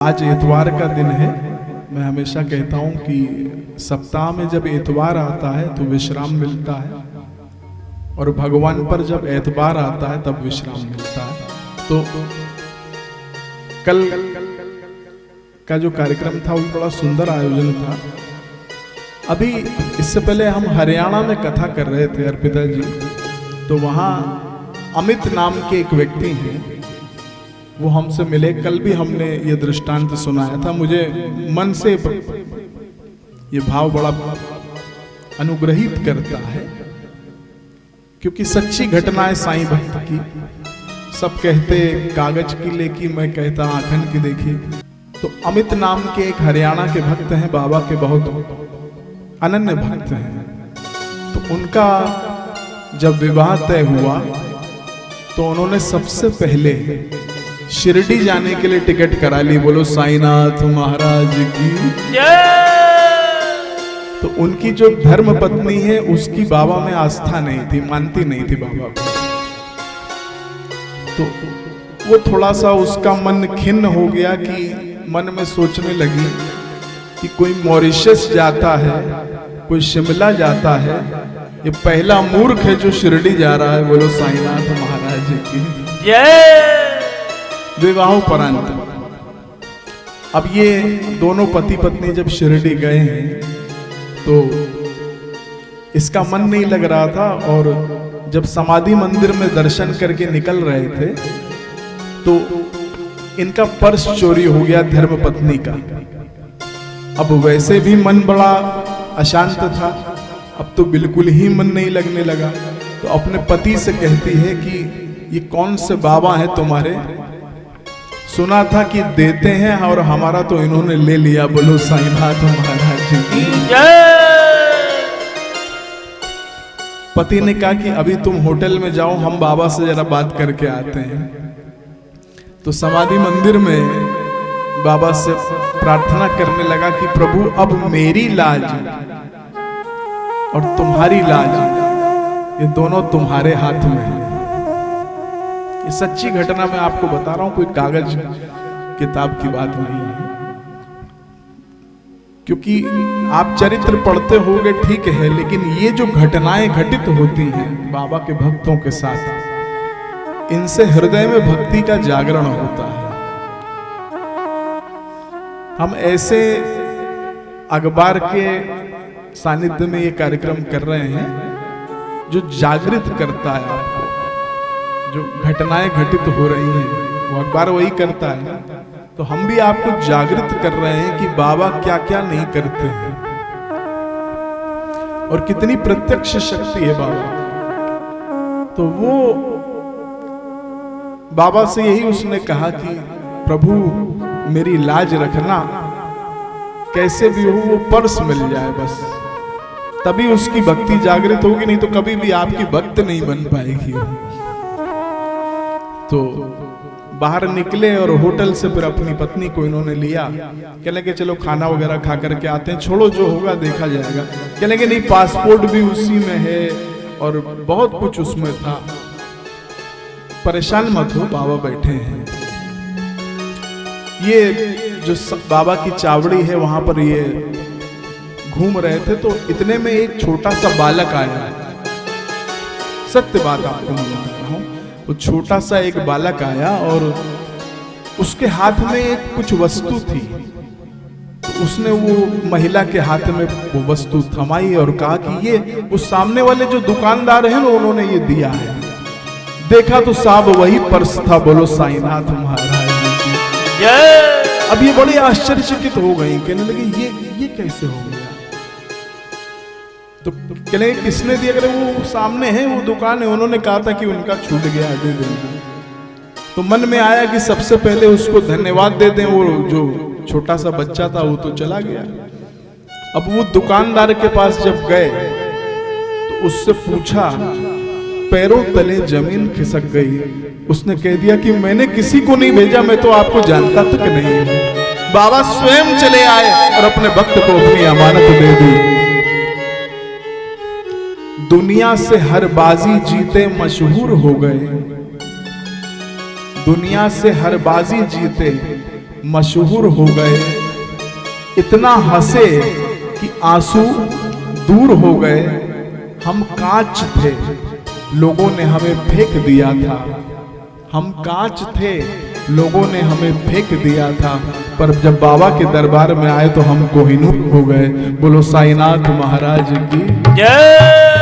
आज इतवार का दिन है। मैं हमेशा कहता हूँ कि सप्ताह में जब इतवार आता है तो विश्राम मिलता है, और भगवान पर जब एतबार आता है तब विश्राम मिलता है। तो कल का जो कार्यक्रम था वो बड़ा सुंदर आयोजन था। अभी इससे पहले हम हरियाणा में कथा कर रहे थे अर्पिता जी, तो वहाँ अमित नाम के एक व्यक्ति हैं, वो हमसे मिले। कल भी हमने ये दृष्टांत सुनाया था। मुझे मन से ये भाव बड़ा अनुग्रहित करता है, क्योंकि सच्ची घटनाएं साईं भक्त की। सब कहते कागज की लेकी, मैं कहता आंखन की देखी। तो अमित नाम के एक हरियाणा के भक्त हैं, बाबा के बहुत अनन्य भक्त हैं। तो उनका जब विवाह तय हुआ तो उन्होंने सबसे पहले शिरडी जाने के लिए टिकट करा ली। बोलो साईनाथ महाराज की तो उनकी जो धर्म पत्नी है उसकी बाबा में आस्था नहीं थी, मानती नहीं थी बाबा को। तो वो थोड़ा सा उसका मन खिन्न हो गया कि मन में सोचने लगी कि कोई मॉरिशस जाता है, कोई शिमला जाता है, ये पहला मूर्ख है जो शिरडी जा रहा है। बोलो साईनाथ महाराज की जय। विवाहोपरांत अब ये दोनों पति पत्नी जब शिरडी गए हैं तो इसका मन नहीं लग रहा था, और जब समाधि मंदिर में दर्शन करके निकल रहे थे तो इनका पर्स चोरी हो गया धर्म पत्नी का। अब वैसे भी मन बड़ा अशांत था, अब तो बिल्कुल ही मन नहीं लगने लगा। तो अपने पति से कहती है कि ये कौन से बाबा हैं तुम्हारे, सुना था कि देते हैं और हमारा तो इन्होंने ले लिया। बोलो साईनाथ महाराज की जय। पति ने कहा कि अभी तुम होटल में जाओ, हम बाबा से जरा बात करके आते हैं। तो समाधि मंदिर में बाबा से प्रार्थना करने लगा कि प्रभु अब मेरी लाज और तुम्हारी लाज ये दोनों तुम्हारे हाथ में है। ये सच्ची घटना मैं आपको बता रहा हूं, कोई कागज किताब की बात नहीं है। क्योंकि आप चरित्र पढ़ते होगे ठीक है, लेकिन ये जो घटनाएं घटित होती हैं बाबा के भक्तों के साथ, इनसे हृदय में भक्ति का जागरण होता है। हम ऐसे अखबार के सानिध्य में ये कार्यक्रम कर रहे हैं जो जागृत करता है आपको। जो घटनाएं घटित हो रही हैं वो अखबार वही करता है। तो हम भी आपको जागृत कर रहे हैं कि बाबा क्या क्या नहीं करते हैं, और कितनी प्रत्यक्ष शक्ति है बाबा। तो वो बाबा से यही उसने कहा कि प्रभु मेरी लाज रखना, कैसे भी हो वो पर्स मिल जाए बस, तभी उसकी भक्ति जागृत होगी, नहीं तो कभी भी आपकी भक्त नहीं बन पाएगी। तो बाहर निकले और होटल से फिर अपनी पत्नी को इन्होंने लिया। कहने के चलो खाना वगैरह खा करके आते हैं, छोड़ो जो होगा देखा जाएगा। कहने के नहीं, पासपोर्ट भी उसी में है और बहुत कुछ उसमें था, परेशान मत हो, बाबा बैठे हैं। ये जो बाबा की चावड़ी है वहां पर ये घूम रहे थे, तो इतने में एक छोटा सा बालक आया। सत्य बात आपको मैं बता रहा हूं, वो छोटा सा एक बालक आया और उसके हाथ में एक कुछ वस्तु थी। तो उसने वो महिला के हाथ में वो वस्तु थमाई और कहा कि ये उस सामने वाले जो दुकानदार हैं ना, उन्होंने ये दिया है। देखा तो साहब वही पर्स था। बोलो साईनाथ महाराज की जय। अब ये बड़ी आश्चर्यचकित हो गई, कहने लगी ये कैसे हो गया। तो कहने किसने दिया? अगर वो सामने है, वो दुकान है, उन्होंने कहा था कि उनका छूट गया, दे देंगे। तो मन में आया कि सबसे पहले उसको धन्यवाद दे दें, वो जो छोटा सा बच्चा था वो तो चला गया। अब वो दुकानदार के पास जब गए तो उससे पूछा, पैरों तले जमीन खिसक गई। उसने कह दिया कि मैंने किसी को नहीं भेजा, मैं तो आपको जानता तक नहीं हूं। बाबा स्वयं चले आए और अपने भक्त को अपनी अमानत दे दी। दुनिया से हर बाजी जीते मशहूर हो गए, दुनिया से हर बाजी जीते मशहूर हो गए, इतना हंसे कि आंसू दूर हो गए। हम कांच थे, लोगों ने हमें फेंक दिया था। हम कांच थे, लोगों ने हमें फेंक दिया था, पर जब बाबा के दरबार में आए तो हम कोहिनूर हो गए। बोलो साईनाथ महाराज की जय।